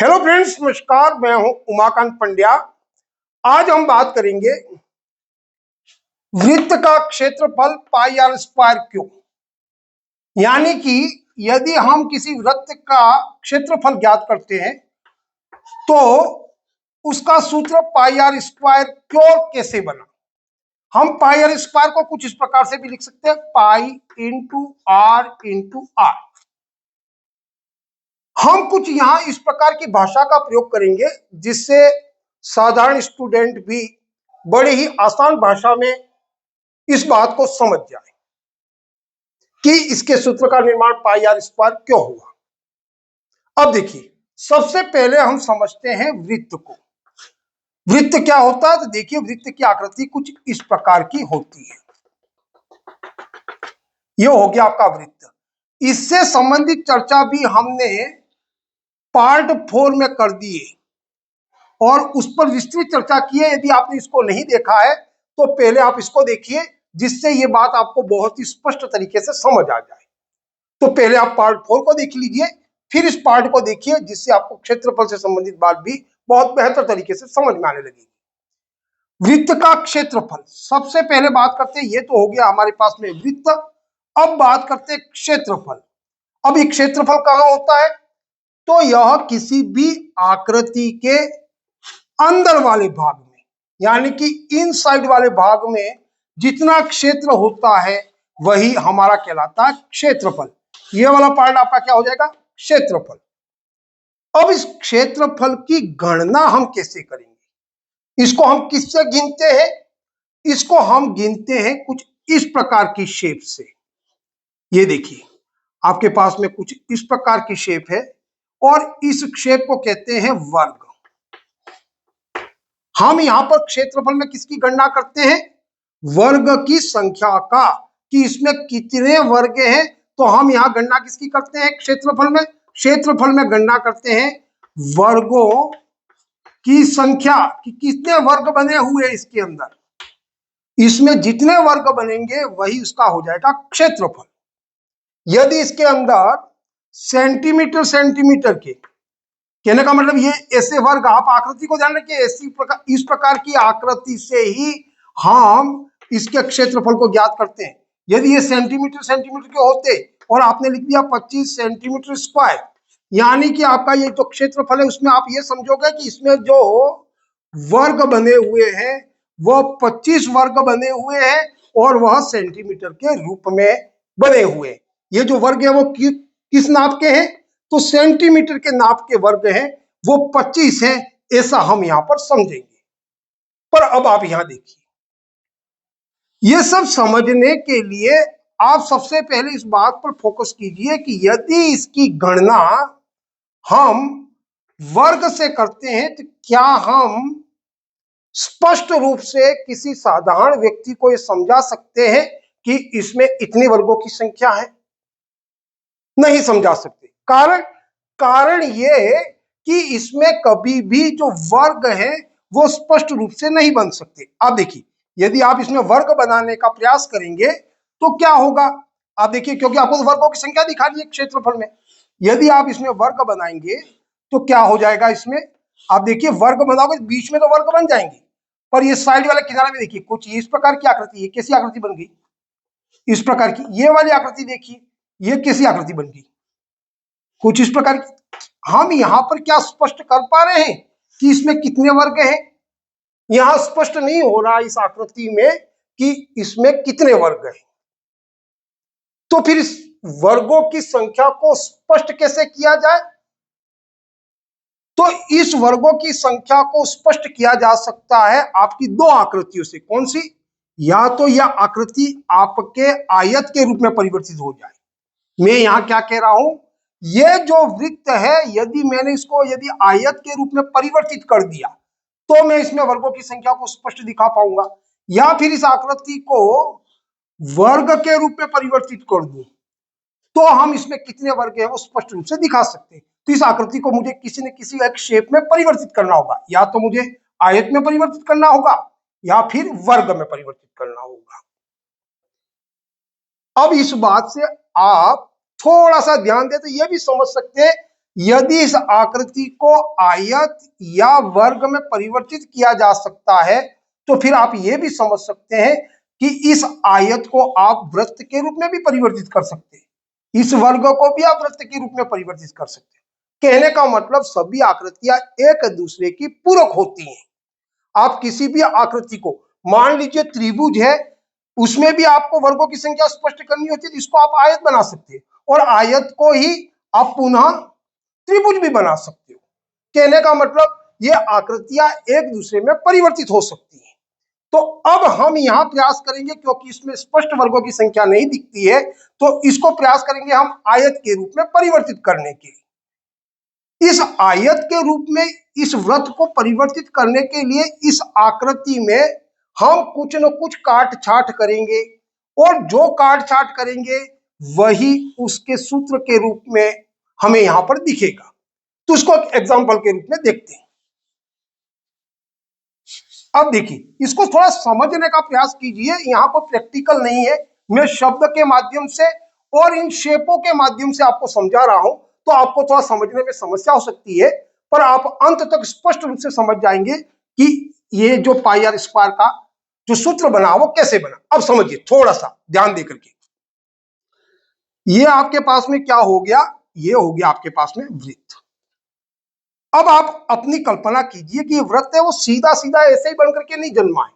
Hello friends, नमस्कार। मैं हूं उमाकांत पंड्या। आज हम बात करेंगे वृत्त का क्षेत्रफल पाई आर स्क्वायर क्यों। यानी कि यदि हम किसी वृत्त का क्षेत्रफल ज्ञात करते हैं तो उसका सूत्र पाई आर स्क्वायर क्यों कैसे बना। हम पाई आर स्क्वायर को कुछ इस प्रकार से भी लिख सकते हैं, पाई इंटू आर। हम कुछ यहां इस प्रकार की भाषा का प्रयोग करेंगे जिससे साधारण स्टूडेंट भी बड़े ही आसान भाषा में इस बात को समझ जाए कि इसके सूत्र का निर्माण पाई आर स्क्वायर क्यों हुआ। अब देखिए, सबसे पहले हम समझते हैं वृत्त को। वृत्त क्या होता है, तो देखिए वृत्त की आकृति कुछ इस प्रकार की होती है। यह हो गया आपका वृत्त। इससे संबंधित चर्चा भी हमने पार्ट 4 में कर दिए और उस पर विस्तृत चर्चा की है। यदि आपने इसको नहीं देखा है तो पहले आप इसको देखिए, जिससे ये बात आपको बहुत ही स्पष्ट तरीके से समझ आ जाए। तो पहले आप पार्ट 4 को देख लीजिए, फिर इस पार्ट को देखिए, जिससे आपको क्षेत्रफल से संबंधित बात भी बहुत बेहतर तरीके से समझ में आने लगेगी। वृत्त का क्षेत्रफल, सबसे पहले बात करते हैं, ये तो हो गया हमारे पास में वृत्त। अब बात करते हैं क्षेत्रफल। अब ये क्षेत्रफल कहां होता है, तो यह किसी भी आकृति के अंदर वाले भाग में, यानी कि इनसाइड वाले भाग में जितना क्षेत्र होता है वही हमारा कहलाता है क्षेत्रफल। ये वाला पार्ट आपका क्या हो जाएगा, क्षेत्रफल। अब इस क्षेत्रफल की गणना हम कैसे करेंगे, इसको हम किससे गिनते हैं, इसको हम गिनते हैं कुछ इस प्रकार की शेप से। ये देखिए आपके पास में कुछ इस प्रकार की शेप है और इस शेप को कहते हैं वर्ग। हम यहां पर क्षेत्रफल में किसकी गणना करते हैं, वर्ग की संख्या का, कि इसमें कितने वर्ग हैं। तो हम यहां गणना किसकी करते हैं, क्षेत्रफल में गणना करते हैं वर्गों की संख्या, कि कितने वर्ग बने हुए इसके अंदर। इसमें जितने वर्ग बनेंगे वही उसका हो जाएगा क्षेत्रफल। यदि इसके अंदर सेंटीमीटर के, कहने का मतलब ये ऐसे वर्ग, आप आकृति को ध्यान रखिए, इस प्रकार की आकृति से ही हम इसके क्षेत्रफल को ज्ञात करते हैं। यदि ये सेंटीमीटर के होते और आपने लिख दिया 25 सेंटीमीटर स्क्वायर, यानी कि आपका ये जो क्षेत्रफल है उसमें आप ये समझोगे कि इसमें जो वर्ग बने हुए हैं वह 25 वर्ग बने हुए हैं और वह सेंटीमीटर के रूप में बने हुए हैं। ये जो वर्ग है वो किस नाप के हैं, तो सेंटीमीटर के नाप के वर्ग हैं, वो 25 हैं, ऐसा हम यहां पर समझेंगे। पर अब आप यहां देखिए, ये सब समझने के लिए आप सबसे पहले इस बात पर फोकस कीजिए कि यदि इसकी गणना हम वर्ग से करते हैं तो क्या हम स्पष्ट रूप से किसी साधारण व्यक्ति को यह समझा सकते हैं कि इसमें इतने वर्गों की संख्या है। नहीं समझा सकते। कारण ये है कि इसमें कभी भी जो वर्ग है वो स्पष्ट रूप से नहीं बन सकते। आप देखिए, यदि आप इसमें वर्ग बनाने का प्रयास करेंगे तो क्या होगा, आप देखिए, क्योंकि आपको वर्गों की संख्या दिखा दी है क्षेत्रफल में। यदि आप इसमें वर्ग बनाएंगे तो क्या हो जाएगा, इसमें आप देखिए वर्ग बनाओगे बीच में तो वर्ग बन जाएंगे, पर ये साइड वाले किनारे में देखिए कुछ इस प्रकार की आकृति है। कैसी आकृति बन गई, इस प्रकार की। ये वाली आकृति देखिए, ये कैसी आकृति बन गई, कुछ इस प्रकार की। हम यहां पर क्या स्पष्ट कर पा रहे हैं कि इसमें कितने वर्ग हैं, यहां स्पष्ट नहीं हो रहा इस आकृति में कि इसमें कितने वर्ग हैं। तो फिर इस वर्गों की संख्या को स्पष्ट कैसे किया जाए, तो इस वर्गों की संख्या को स्पष्ट किया जा सकता है आपकी दो आकृतियों से। कौन सी, या तो यह आकृति आपके आयत के रूप में परिवर्तित हो जाए। मैं यहां क्या कह रहा हूं, ये जो वृत्त है यदि मैंने इसको यदि आयत के रूप में परिवर्तित कर दिया तो मैं इसमें वर्गों की संख्या को स्पष्ट दिखा पाऊंगा, या फिर इस आकृति को वर्ग के रूप में परिवर्तित कर दूं तो हम इसमें कितने वर्ग हैं वो स्पष्ट रूप से दिखा सकते हैं। तो इस आकृति को मुझे किसी न किसी एक शेप में परिवर्तित करना होगा, या तो मुझे आयत में परिवर्तित करना होगा या फिर वर्ग में परिवर्तित करना होगा। अब इस बात से आप थोड़ा सा ध्यान दे तो यह भी समझ सकते हैं यदि इस आकृति को आयत या वर्ग में परिवर्तित किया जा सकता है तो फिर आप ये भी समझ सकते हैं कि इस आयत को आप वृत्त के रूप में भी परिवर्तित कर सकते हैं, इस वर्ग को भी आप वृत्त के रूप में परिवर्तित कर सकते हैं। कहने का मतलब सभी आकृतियां एक दूसरे की पूरक होती हैं। आप किसी भी आकृति को, मान लीजिए त्रिभुज है, उसमें भी आपको वर्गों की संख्या स्पष्ट करनी होती है, जिसको आप आयत बना सकते हैं, और आयत को ही आप पुनः त्रिभुज भी बना सकते हो। कहने का मतलब ये आकृतियां एक दूसरे में परिवर्तित हो सकती हैं। तो अब हम यहां प्रयास करेंगे, क्योंकि इसमें स्पष्ट वर्गों की संख्या नहीं दिखती है, तो इसको प्रयास करेंगे हम आयत के रूप में परिवर्तित करने के लिए। इस आयत के रूप में इस वृत्त को परिवर्तित करने के लिए इस आकृति में हम कुछ न कुछ काट छाट करेंगे, और जो काट छाट करेंगे वही उसके सूत्र के रूप में हमें यहां पर दिखेगा। तो उसको एग्जाम्पल के रूप में देखते हैं। अब देखिए, इसको थोड़ा समझने का प्रयास कीजिए, यहां पर प्रैक्टिकल नहीं है, मैं शब्द के माध्यम से और इन शेपों के माध्यम से आपको समझा रहा हूं, तो आपको थोड़ा समझने में समस्या हो सकती है, पर आप अंत तक स्पष्ट रूप से समझ जाएंगे कि ये जो पाई आर स्क्वायर का जो सूत्र बना वो कैसे बना। अब समझिए, थोड़ा सा ध्यान देकर के, ये आपके पास में क्या हो गया, ये हो गया आपके पास में वृत्त। अब आप अपनी कल्पना कीजिए कि वृत्त है वो सीधा सीधा ऐसे ही बनकर के नहीं जन्मा है,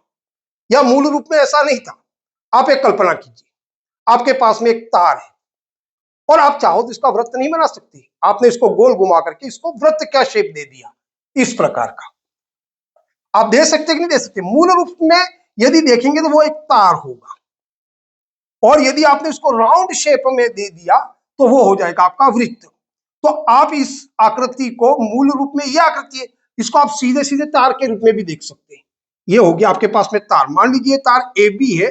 या मूल रूप में ऐसा नहीं था। आप एक कल्पना कीजिए, आपके पास में एक तार है, और आप चाहो तो इसका वृत्त नहीं बना सकते, आपने इसको गोल घुमा करके इसको वृत्त क्या शेप दे दिया, इस प्रकार का। आप दे सकते कि नहीं दे सकते? मूल रूप में यदि देखेंगे तो वो एक तार होगा, और यदि आपने उसको राउंड शेप में दे दिया तो वो हो जाएगा आपका वृत्त। तो आप इस आकृति को, मूल रूप में यह आकृति है, इसको आप सीधे सीधे तार के रूप में भी देख सकते हैं। ये हो गया आपके पास में तार। मान लीजिए तार ए बी है,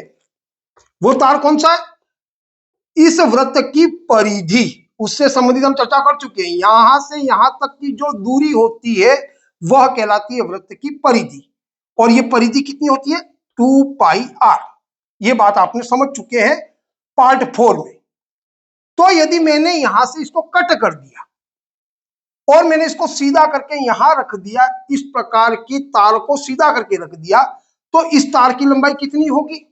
वो तार कौन सा है? इस वृत्त की परिधि, उससे संबंधित हम चर्चा कर चुके हैं, यहां से यहां तक की जो दूरी होती है वह कहलाती है वृत्त की परिधि, और ये परिधि कितनी होती है? 2 पाई आर। ये बात आपने समझ चुके हैं पार्ट 4 में। तो यदि मैंने यहां से इसको कट कर दिया और मैंने इसको सीधा करके यहां रख दिया, इस प्रकार की तार को सीधा करके रख दिया, तो इस तार की लंबाई कितनी होगी?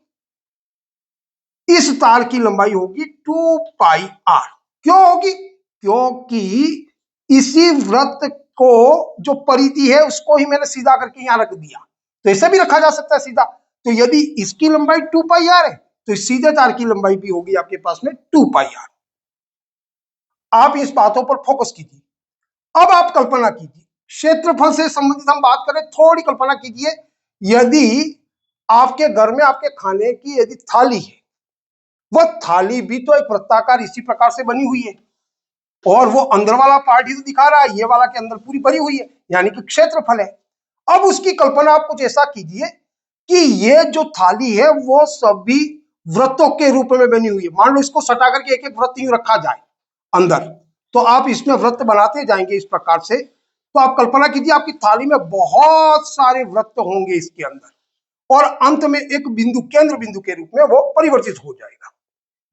इस तार की लंबाई होगी 2 पाई आर। क्यों होगी? क्योंकि इसी वृत्त को जो परिधि है उसको ही मैंने सीधा करके यहां रख दिया, तो ऐसे भी रखा जा सकता है सीधा। तो यदि इसकी लंबाई 2 पाई आर है तो इस सीधे तार की लंबाई भी होगी आपके पास में 2 पाई आर। आप इस बातों पर फोकस कीजिए। अब आप कल्पना कीजिए, क्षेत्रफल से संबंधित हम बात करें, थोड़ी कल्पना कीजिए, यदि आपके घर में आपके खाने की यदि थाली है, वह थाली भी तो एक वृत्ताकार इसी प्रकार से बनी हुई है, और वो अंदर वाला पार्ट ही तो दिखा रहा है, ये वाला के अंदर पूरी भरी हुई है, यानी कि क्षेत्रफल है। अब उसकी कल्पना आप कुछ ऐसा कीजिए कि ये जो थाली है वो सभी वृत्तों के रूप में बनी हुई है। मान लो इसको सटा करके एक एक वृत्त यूं रखा जाए अंदर, तो आप इसमें वृत्त बनाते जाएंगे इस प्रकार से। तो आप कल्पना कीजिए आपकी थाली में बहुत सारे वृत्त होंगे इसके अंदर, और अंत में एक बिंदु, केंद्र बिंदु के रूप में वो परिवर्तित हो जाएगा।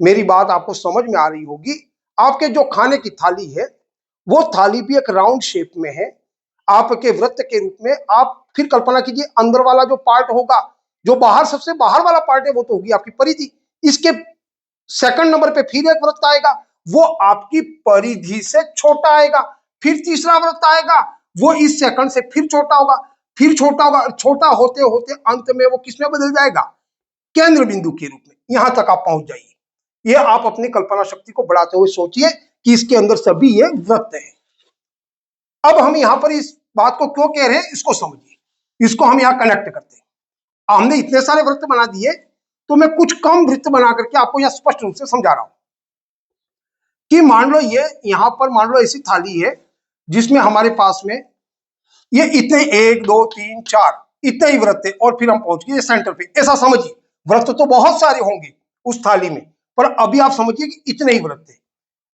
मेरी बात आपको समझ में आ रही होगी। आपके जो खाने की थाली है वो थाली भी एक राउंड शेप में है, आपके वृत्त के रूप में। आप फिर कल्पना कीजिए अंदर वाला जो पार्ट होगा, जो बाहर, सबसे बाहर वाला पार्ट है, वो तो होगी आपकी परिधि। इसके सेकंड नंबर पे फिर एक वृत्त आएगा, वो आपकी परिधि से छोटा आएगा। फिर तीसरा वृत्त आएगा, वो इस सेकंड से फिर छोटा होगा, फिर छोटा होगा, छोटा होते होते अंत में वो किसमें बदल जाएगा? केंद्र बिंदु के रूप में। यहां तक आप पहुंच जाइए। ये आप अपनी कल्पना शक्ति को बढ़ाते हुए सोचिए कि इसके अंदर सभी ये वृत्त है। अब हम यहां पर इस बात को क्यों कह रहे हैं, इसको समझिए, इसको हम यहां कनेक्ट करते हैं। हमने इतने सारे वृत्त बना दिए, तो मैं कुछ कम वृत्त बना करके आपको यहां स्पष्ट रूप से समझा रहा हूं कि मान लो ये यहां पर, मान लो ऐसी थाली है जिसमें हमारे पास में ये इतने 1 2 3 4 इतने ही वृत्त है, और फिर हम पहुंच गए सेंटर पे। ऐसा समझिए, वृत्त तो बहुत सारे होंगे उस थाली में, पर अभी आप समझिए कि इतने ही वृत्त है।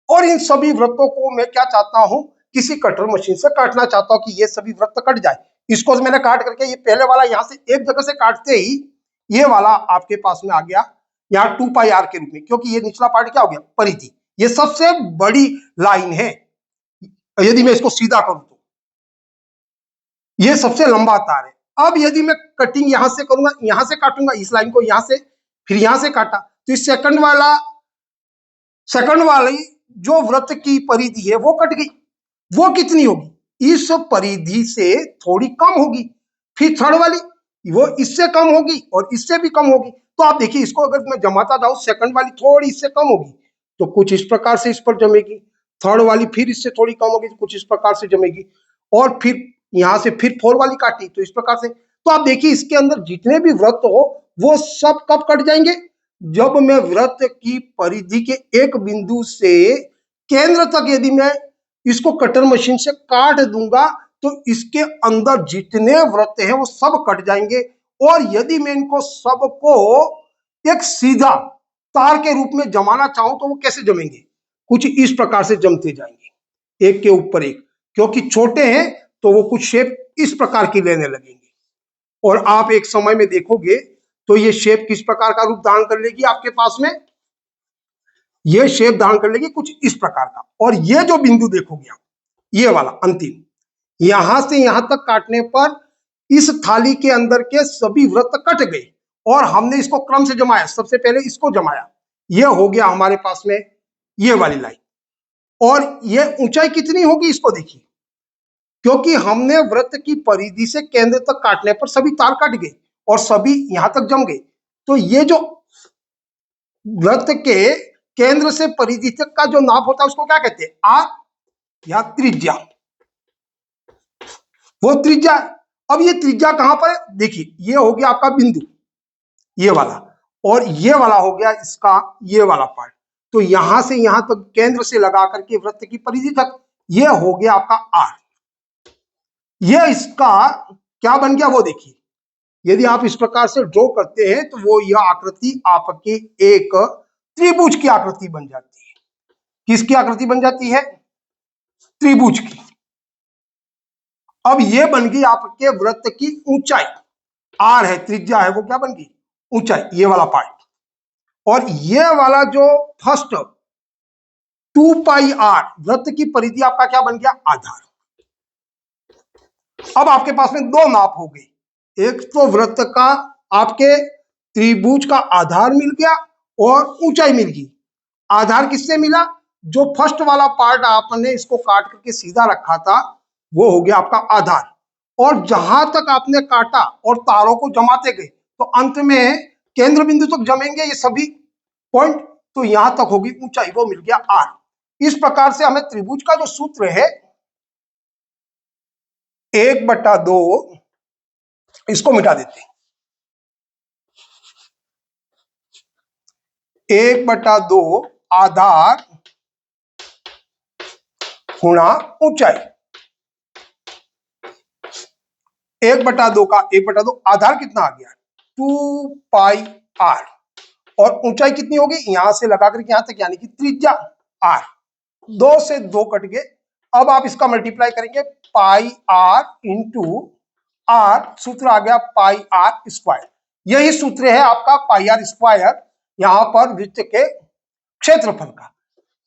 और इन सभी वृत्तों को मैं क्या चाहता हूं, किसी कटर मशीन से काटना चाहता हूं कि ये सभी वृत्त कट जाए। इसको तो मैंने काट करके, ये पहले वाला यहां से एक जगह से काटते ही ये वाला आपके पास में आ गया यहाँ 2 पाई आर के रूप में, क्योंकि ये निचला पार्ट क्या हो गया? परिधि। ये सबसे बड़ी लाइन है, यदि मैं इसको सीधा करूं तो ये सबसे लंबा तार है। अब यदि मैं कटिंग यहां से करूंगा, यहां से काटूंगा इस लाइन को, यहां से, फिर यहां से काटा, तो इस सेकंड वाली जो वृत्त की परिधि है वो कट गई। वो कितनी होगी? इस परिधि से थोड़ी कम होगी। फिर थर्ड वाली वो इससे कम होगी और इससे भी कम होगी। तो आप देखिए, इसको अगर मैं जमाता जाऊं, सेकंड वाली थोड़ी इससे कम होगी तो कुछ इस प्रकार से इस पर जमेगी, थर्ड वाली फिर इससे थोड़ी कम होगी तो कुछ इस प्रकार से जमेगी, और फिर यहां से फिर फोर वाली काटी तो इस प्रकार से। तो आप देखिए, इसके अंदर जितने भी वृत्त हो वो सब कब कट जाएंगे? जब मैं वृत्त की परिधि के एक बिंदु से केंद्र तक यदि मैं इसको कटर मशीन से काट दूंगा तो इसके अंदर जितने वृत्त हैं वो सब कट जाएंगे। और यदि मैं इनको सबको एक सीधा तार के रूप में जमाना चाहूं तो वो कैसे जमेंगे? कुछ इस प्रकार से जमते जाएंगे एक के ऊपर एक, क्योंकि छोटे हैं तो वो कुछ शेप इस प्रकार की लेने लगेंगे। और आप एक समय में देखोगे तो ये शेप किस प्रकार का रूप धारण कर लेगी आपके पास में? ये शेप धारण कर लेगी कुछ इस प्रकार का। और ये जो बिंदु देखोगे आप, ये वाला अंतिम, यहां से यहां तक काटने पर इस थाली के अंदर के सभी वृत्त कट गए और हमने इसको क्रम से जमाया। सबसे पहले इसको जमाया, ये हो गया हमारे पास में ये वाली लाइन। और ये ऊंचाई कितनी होगी इसको देखिए, क्योंकि हमने वृत्त की परिधि से केंद्र तक काटने पर सभी तार कट गए और सभी यहां तक जम गए। तो ये जो वृत्त के केंद्र से परिधि तक का जो नाप होता है उसको क्या कहते हैं? आर या त्रिज्या। वो त्रिज्या। अब ये त्रिज्या कहां पर है? देखिए, ये हो गया आपका बिंदु, ये वाला, और ये वाला हो गया इसका ये वाला पार्ट। तो यहां से यहां तक केंद्र से लगा करके वृत्त की परिधि तक ये हो गया आपका आर। ये इसका क्या बन गया वो देखिए। यदि आप इस प्रकार से ड्रॉ करते हैं तो वो यह आकृति आपकी एक त्रिभुज की आकृति बन जाती है। किसकी आकृति बन जाती है? त्रिभुज की। अब ये बन गई आपके वृत्त की ऊंचाई, आर है, त्रिज्या है, वो क्या बन गई? ऊंचाई, ये वाला पार्ट। और ये वाला जो फर्स्ट 2 पाई आर वृत्त की परिधि आपका क्या बन गया? आधार। अब आपके पास में दो नाप हो गए, एक तो वृत्त का आपके त्रिभुज का आधार मिल गया और ऊंचाई मिल गई। आधार किससे मिला? जो फर्स्ट वाला पार्ट आपने इसको काट करके सीधा रखा था वो हो गया आपका आधार। और जहां तक आपने काटा और तारों को जमाते गए तो अंत में केंद्र बिंदु तक जमेंगे ये सभी पॉइंट, तो यहां तक होगी ऊंचाई, वो मिल गया आर। इस प्रकार से हमें त्रिभुज का जो सूत्र है 1/2, इसको मिटा देते हैं, 1/2 आधार गुणा ऊंचाई। 1/2 का 1/2 आधार कितना आ गया? 2 पाई आर। और ऊंचाई कितनी होगी? यहां से लगा करके यहां तक, यानी कि त्रिज्या आर। 2 से 2 कट गए। अब आप इसका मल्टीप्लाई करेंगे, पाई आर इंटू आर, सूत्र आ गया पाई आर स्क्वायर। यही सूत्र है आपका पाई आर स्क्वायर यहां पर वृत्त के क्षेत्रफल का।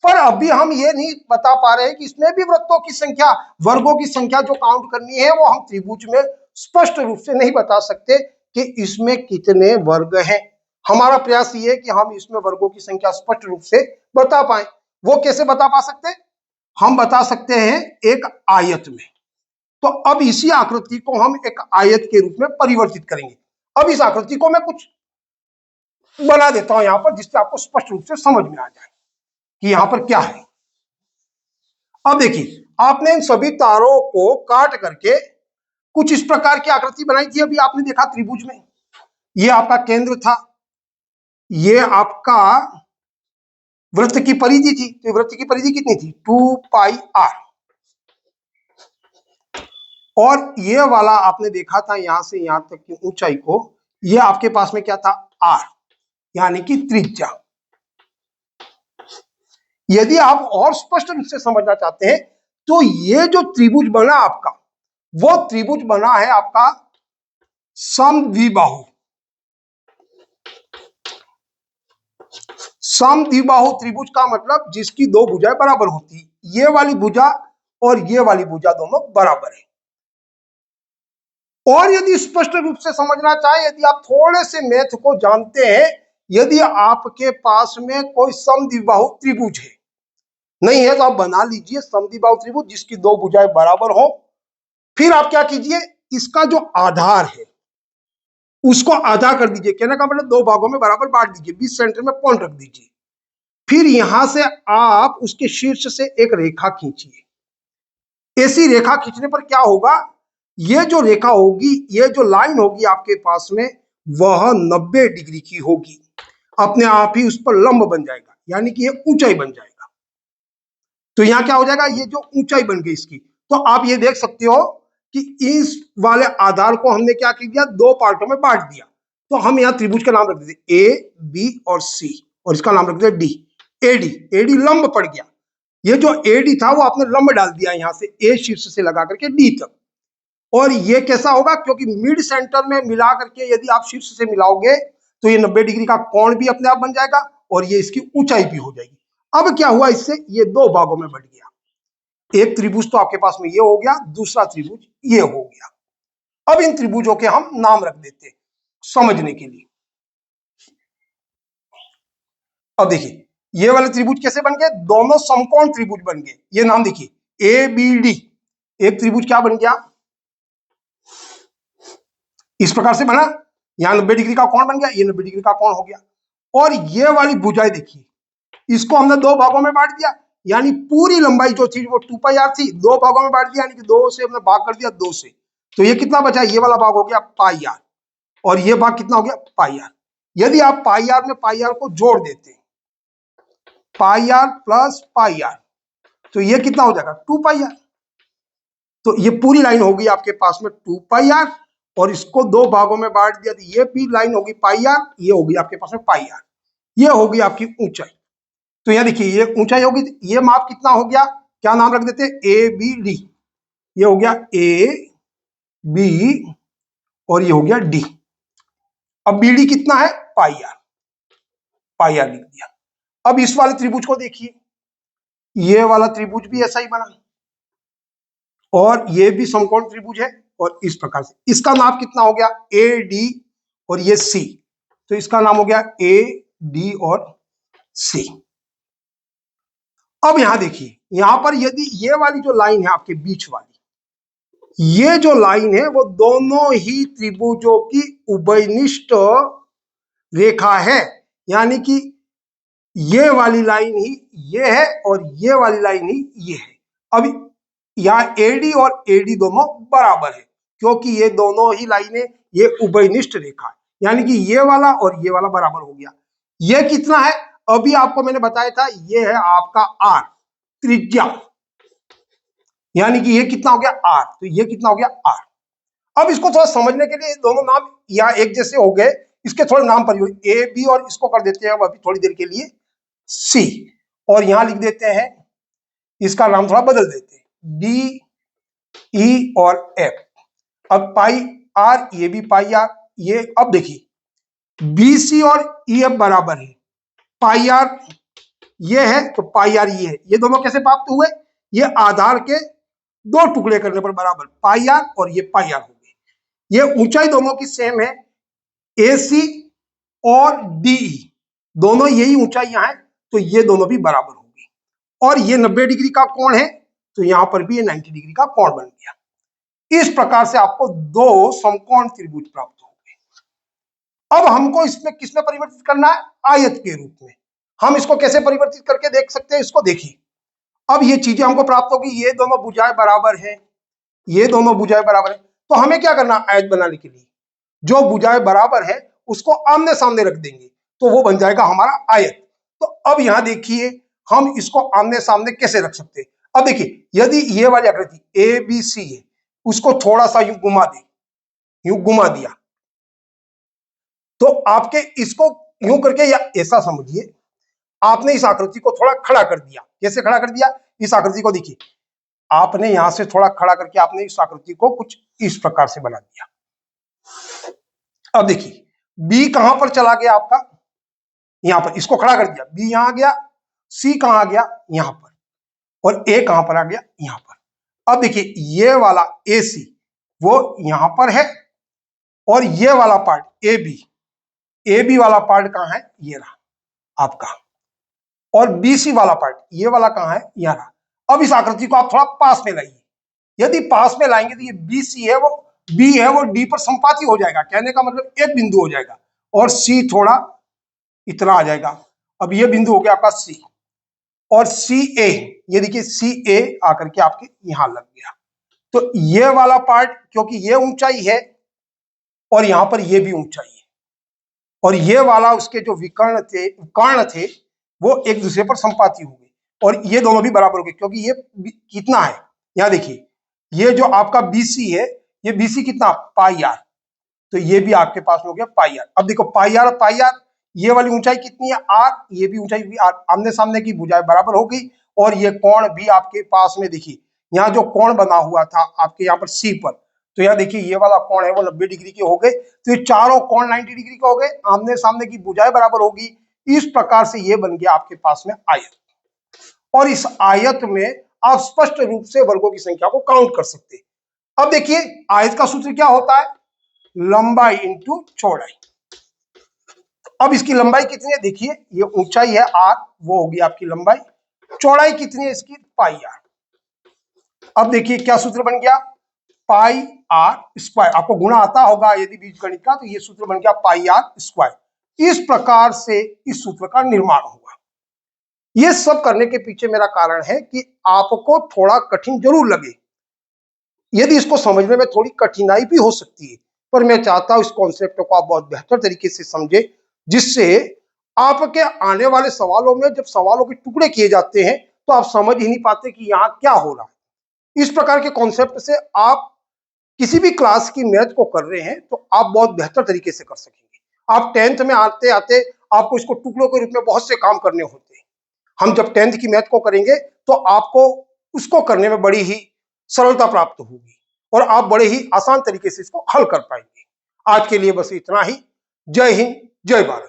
पर अभी हम ये नहीं बता पा रहे कि इसमें भी वृत्तों की संख्या, वर्गों की संख्या जो काउंट करनी है वो हम त्रिभुज में स्पष्ट रूप से नहीं बता सकते कि इसमें कितने वर्ग हैं। हमारा प्रयास ये है कि हम इसमें वर्गों की संख्या स्पष्ट रूप से बता पाए। वो कैसे बता पा सकते हैं? हम बता सकते हैं एक आयत में। तो अब इसी आकृति को हम एक आयत के रूप में परिवर्तित करेंगे। अब इस आकृति को मैं कुछ बना देता हूं यहां पर, जिससे आपको स्पष्ट रूप से समझ में आ जाए कि यहां पर क्या है। अब देखिए, आपने इन सभी तारों को काट करके कुछ इस प्रकार की आकृति बनाई थी। अभी आपने देखा त्रिभुज में ये आपका केंद्र था, ये आपका वृत्त की परिधि थी। तो वृत्त की परिधि कितनी थी? 2 पाई आर। और ये वाला आपने देखा था यहां से यहां तक की ऊंचाई को, ये आपके पास में क्या था? आर, यानी कि त्रिज्या। यदि आप और स्पष्ट रूप से समझना चाहते हैं तो ये जो त्रिभुज बना आपका, वो त्रिभुज बना है आपका समद्विबाहु। समद्विबाहु त्रिभुज का मतलब जिसकी दो भुजाएं बराबर होती। ये वाली भुजा और ये वाली भुजा दोनों बराबर है। और यदि स्पष्ट रूप से समझना चाहे, यदि आप थोड़े से मैथ को जानते हैं, यदि आपके पास में कोई समद्विबाहु त्रिभुज है, नहीं है तो आप बना लीजिए समद्विबाहु त्रिभुज जिसकी दो भुजाएं बराबर हो। फिर आप क्या कीजिए, इसका जो आधार है उसको आधा कर दीजिए, कहने का मतलब दो भागों में बराबर बांट दीजिए, बीच सेंटर में पॉइंट रख दीजिए। फिर यहां से आप उसके शीर्ष से एक रेखा खींचिए। ऐसी रेखा खींचने पर क्या होगा, ये जो रेखा होगी, ये जो लाइन होगी आपके पास में, वह 90 डिग्री की होगी, अपने आप ही उस पर लंब बन जाएगा, यानी कि ये ऊंचाई बन जाएगा। तो यहां क्या हो जाएगा, ये जो ऊंचाई बन गई इसकी, तो आप ये देख सकते हो कि इस वाले आधार को हमने क्या किया, दो पार्टों में बांट दिया। तो हम यहाँ त्रिभुज का नाम रख देते ए, बी और सी, और इसका नाम रख देते डी। एडी, एडी लंब पड़ गया। ये जो एडी था वो आपने लंब डाल दिया यहां से ए शीर्ष से लगा करके डी तक। और ये कैसा होगा, क्योंकि मिड सेंटर में मिला करके यदि आप शीर्ष से मिलाओगे तो ये 90 डिग्री का कोण भी अपने आप बन जाएगा और ये इसकी ऊंचाई भी हो जाएगी। अब क्या हुआ, इससे ये दो भागों में बढ़ गया। एक त्रिभुज तो आपके पास में ये हो गया, दूसरा त्रिभुज ये हो गया। अब इन त्रिभुजों के हम नाम रख देते हैं समझने के लिए। अब देखिए ये वाले त्रिभुज कैसे बन गए, दोनों समकोण त्रिभुज बन गए। ये नाम देखिए ए बी डी, एक त्रिभुज क्या बन गया, इस प्रकार से बना। यहां 90 डिग्री का कोण बन गया, ये 90 डिग्री का कोण हो गया। और ये वाली भुजाएं देखिए, इसको हमने दो भागों में बांट दिया, यानी पूरी लंबाई जो थी वो 2πr थी, दो भागों में बांट दिया, यानी कि दो से हमने भाग कर दिया, दो से। तो ये कितना बचा, ये वाला भाग हो गया πr, और ये भाग कितना हो गया πr। यदि आप πr में πr को जोड़ देते हैं, πr प्लस πr, तो ये कितना हो जाएगा 2πr। तो ये पूरी लाइन होगी आपके पास में 2πr, और इसको दो भागों में बांट दिया तो ये भी लाइन होगी πr, ये होगी आपके पास में πr, ये होगी आपकी ऊंचाई। तो यह देखिए ये ऊंचाई होगी, ये माप कितना हो गया, क्या नाम रख देते हैं ए बी डी। ये हो गया ए बी और ये हो गया डी। अब बी डी कितना है πr, πr लिख दिया। अब इस वाले त्रिभुज को देखिए, ये वाला त्रिभुज भी ऐसा ही बना, और ये भी समकोण त्रिभुज है, और इस प्रकार से इसका नाम कितना हो गया ए डी और ये सी, तो इसका नाम हो गया ए डी और सी। अब यहां देखिए, यहां पर यदि ये वाली जो लाइन है आपके बीच वाली, ये जो लाइन है वो दोनों ही त्रिभुजों की उभयनिष्ठ रेखा है, यानी कि ये वाली लाइन ही ये है और ये वाली लाइन ही ये है। अब यहाँ एडी और एडी दोनों बराबर है, क्योंकि ये दोनों ही लाइनें ये उभयनिष्ठ रेखा है, यानी कि ये वाला और ये वाला बराबर हो गया। ये कितना है, अभी आपको मैंने बताया था, ये है आपका आर त्रिज्या, यानी कि ये कितना हो गया आर, तो ये कितना हो गया आर। अब इसको थोड़ा समझने के लिए दोनों नाम यहाँ एक जैसे हो गए, इसके थोड़े नाम पर ए बी, और इसको कर देते हैं अभी थोड़ी देर के लिए सी, और यहां लिख देते हैं, इसका नाम थोड़ा बदल देते हैं डी ई और एफ। अब पाई आर, ये भी पाई आर, ये अब देखिए बी सी और ई एफ बराबर है, पाई आर ये है तो पाई आर ये है, ये दोनों कैसे प्राप्त हुए, ये आधार के दो टुकड़े करने पर बराबर पाई आर और ये पाई आर हो गए। ये ऊंचाई दोनों की सेम है, ए सी और डीई दोनों यही ऊंचाइयां हैं, तो ये दोनों भी बराबर होंगी। और ये 90 डिग्री का कोण है, तो यहां पर भी ये 90 डिग्री का कोण बन गया। इस प्रकार से आपको दो समकोण त्रिभुज प्राप्त हो गए। अब हमको इसमें किसमें परिवर्तित करना है, आयत के रूप में। हम इसको कैसे परिवर्तित करके देख सकते हैं, इसको देखिए। अब ये चीजें हमको प्राप्त होगी, ये दोनों भुजाएं बराबर है, ये दोनों भुजाएं बराबर है, तो हमें क्या करना है, आयत बनाने के लिए जो भुजाएं बराबर है उसको आमने सामने रख देंगे, तो वो बन जाएगा हमारा आयत। तो अब यहां देखिए हम इसको आमने सामने कैसे रख सकते हैं। अब देखिए यदि ये वाली आकृति ए बी सी है, उसको थोड़ा सा यूं घुमा दे, यूं घुमा दिया, तो आपके इसको यूं करके, या ऐसा समझिए आपने इस आकृति को थोड़ा खड़ा कर दिया। कैसे खड़ा कर दिया, इस आकृति को देखिए, आपने यहां से थोड़ा खड़ा करके आपने इस आकृति को कुछ इस प्रकार से बना दिया। अब देखिए बी कहां पर चला गया आपका, यहां पर, इसको खड़ा कर दिया, बी यहां आ गया, सी कहां आ गया यहां पर, और ए कहां पर आ गया यहां पर। अब देखिए ये वाला AC वो यहां पर है और ये वाला पार्ट AB वाला पार्ट कहां है, ये रहा आपका, और BC वाला पार्ट ये वाला कहां है, यहां रहा। अब इस आकृति को आप थोड़ा पास में लाइए, यदि पास में लाएंगे तो ये BC है वो B है वो D पर संपाती हो जाएगा, कहने का मतलब एक बिंदु हो जाएगा, और C थोड़ा इतना आ जाएगा। अब ये बिंदु हो गया आपका C, और CA, ये देखिए CA आकर के आपके यहां लग गया। तो ये वाला पार्ट क्योंकि ये ऊंचाई है और यहां पर ये भी ऊंचाई है, और ये वाला उसके जो कर्ण थे वो एक दूसरे पर संपाती हो गए, और ये दोनों भी बराबर हो गए, क्योंकि ये कितना है, यहां देखिए ये जो आपका BC है, ये BC कितना पाई आर, तो ये भी आपके पास हो गया पाई आर। अब देखो पाई आर, ये वाली ऊंचाई कितनी है R, ये भी ऊंचाई भी R, आमने सामने की भुजाएं बराबर हो गई, और ये कोण भी आपके पास में देखिए, यहाँ जो कोण बना हुआ था आपके यहाँ पर C पर, तो यहाँ देखिए ये वाला कोण है वो 90 डिग्री के हो गए, तो ये चारों कोण 90 डिग्री के हो गए, आमने सामने की भुजाएं बराबर होगी। इस प्रकार से ये बन गया आपके पास में आयत, और इस आयत में आप स्पष्ट रूप से वर्गों की संख्या को काउंट कर सकते हैं। अब देखिए आयत का सूत्र क्या होता है, लंबाई इंटू चौड़ाई। अब इसकी लंबाई कितनी है, देखिए ये ऊंचाई है R, वो होगी आपकी लंबाई, चौड़ाई कितनी है इसकी पाई आर। अब देखिए क्या सूत्र बन गया, पाई आर स्क्वायर, आपको गुणा आता होगा यदि बीजगणित का, तो ये सूत्र बन गया पाई आर स्क्वायर। इस प्रकार से इस सूत्र का निर्माण हुआ। ये सब करने के पीछे मेरा कारण है कि आपको थोड़ा कठिन जरूर लगे, यदि इसको समझने में थोड़ी कठिनाई भी हो सकती है, पर मैं चाहता हूं इस कॉन्सेप्ट को आप बहुत बेहतर तरीके से समझे, जिससे आपके आने वाले सवालों में जब सवालों के टुकड़े किए जाते हैं तो आप समझ ही नहीं पाते कि यहाँ क्या हो रहा है। इस प्रकार के कॉन्सेप्ट से आप किसी भी क्लास की मैथ को कर रहे हैं तो आप बहुत बेहतर तरीके से कर सकेंगे। आप 10th में आते आते आपको इसको टुकड़ों के रूप में बहुत से काम करने होते हैं। हम जब 10th की मैथ को करेंगे तो आपको उसको करने में बड़ी ही सरलता प्राप्त होगी, और आप बड़े ही आसान तरीके से इसको हल कर पाएंगे। आज के लिए बस इतना ही। जय हिंद, जय भारत।